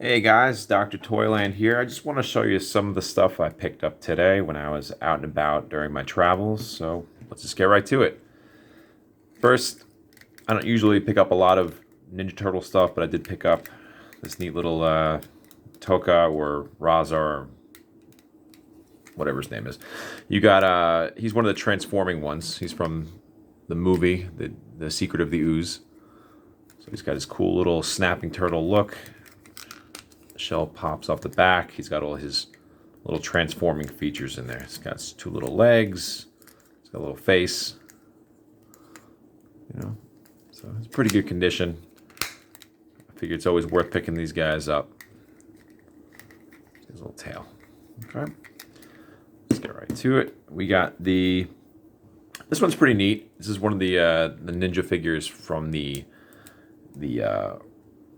Hey guys, Dr. Toyland here. I just want to show you some of the stuff I picked up today when I was out and about during my travels. So let's just get right to it. First, I don't usually pick up a lot of Ninja Turtle stuff, but I did pick up this neat little Toka or Raza or whatever his name is. You got he's one of the transforming ones. He's from the movie, The Secret of the Ooze. So he's got his cool little snapping turtle look. Shell pops off the back. He's got all his little transforming features in there. He's got his two little legs. He's got a little face. So it's pretty good condition. I figure it's always worth picking these guys up. His little tail. Okay. Let's get right to it. We got this one's pretty neat. This is one of the ninja figures from the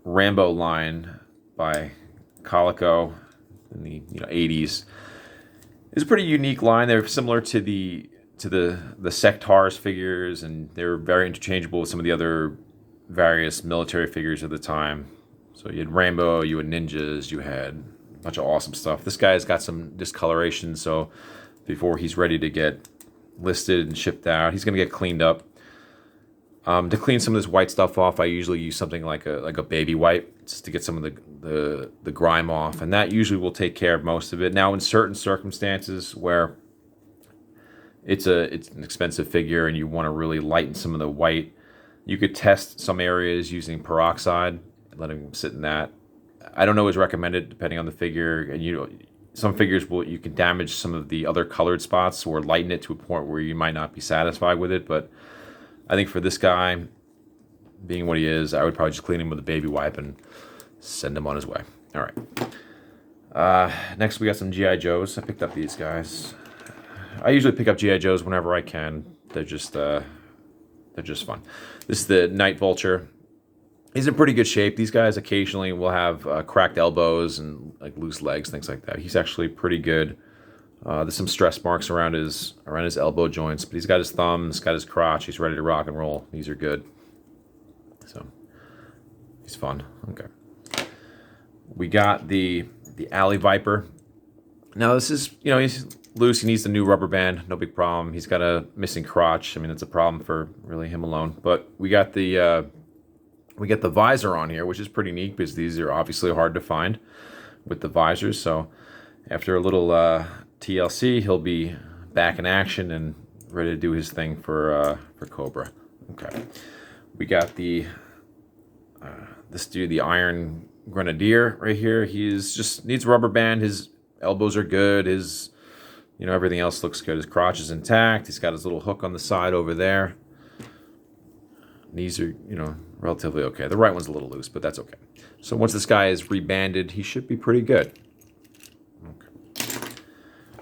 Rambo line by Coleco in the 80s. It's a pretty unique line. They're similar to the Sectars figures, and they're very interchangeable with some of the other various military figures of the time. So you had Rambo, you had ninjas, you had a bunch of awesome stuff. This guy's got some discoloration, so before he's ready to get listed and shipped out, he's going to get cleaned up. To clean some of this white stuff off, I usually use something like a baby wipe just to get some of the grime off, and that usually will take care of most of it. Now, in certain circumstances where it's an expensive figure and you want to really lighten some of the white, you could test some areas using peroxide and let them sit in that. I don't always recommend it depending on the figure, and some figures you can damage some of the other colored spots or lighten it to a point where you might not be satisfied with it, but I think for this guy, being what he is, I would probably just clean him with a baby wipe and send him on his way. All right. Next, we got some G.I. Joes. I picked up these guys. I usually pick up G.I. Joes whenever I can. They're just fun. This is the Night Vulture. He's in pretty good shape. These guys occasionally will have cracked elbows and like loose legs, things like that. He's actually pretty good. There's some stress marks around his elbow joints, but he's got his thumbs, got his crotch. He's ready to rock and roll. These are good. So he's fun. Okay. We got the Alley Viper. Now this is he's loose. He needs the new rubber band. No big problem. He's got a missing crotch. I mean, it's a problem for really him alone. But we got the visor on here, which is pretty neat because these are obviously hard to find with the visors. So after a little TLC, he'll be back in action and ready to do his thing for Cobra. Okay, we got this dude, the Iron Grenadier, right here. He's just needs a rubber band. His elbows are good. His everything else looks good. His crotch is intact. He's got his little hook on the side over there. Knees are relatively okay. The right one's a little loose, but that's okay. So once this guy is rebanded, he should be pretty good.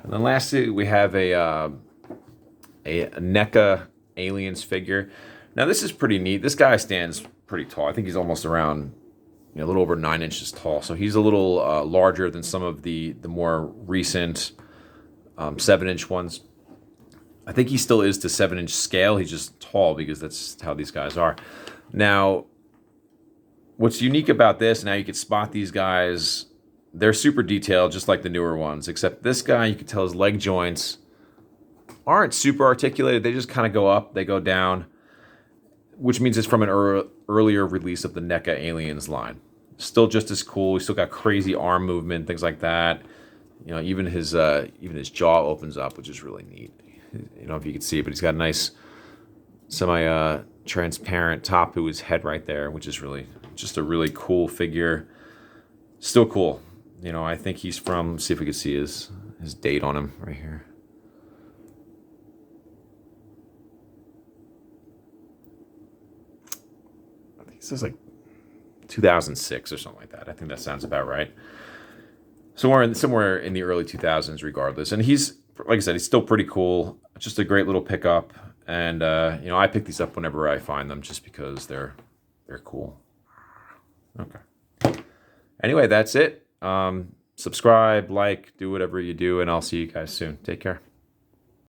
And then lastly, we have a Neca Aliens figure. Now this is pretty neat. This guy stands pretty tall. I think he's almost around, a little over 9 inches tall. So he's a little larger than some of the more recent 7-inch ones. I think he still is to 7-inch scale. He's just tall because that's how these guys are. Now, what's unique about this, now you can spot these guys. They're super detailed, just like the newer ones, except this guy, you can tell his leg joints aren't super articulated. They just kind of go up, they go down, which means it's from an earlier release of the NECA Aliens line. Still just as cool. He's still got crazy arm movement, things like that. Even his jaw opens up, which is really neat. If you can see it, but he's got a nice semi-transparent top to his head right there, which is really just a really cool figure. Still cool. I think he's from, see if we can see his date on him right here. I think it says like 2006 or something like that. I think that sounds about right. Somewhere in the early 2000s regardless. And he's, like I said, he's still pretty cool. Just a great little pickup. And, I pick these up whenever I find them just because they're cool. Okay. Anyway, that's it. Subscribe, like, do whatever you do, and I'll see you guys soon. Take care.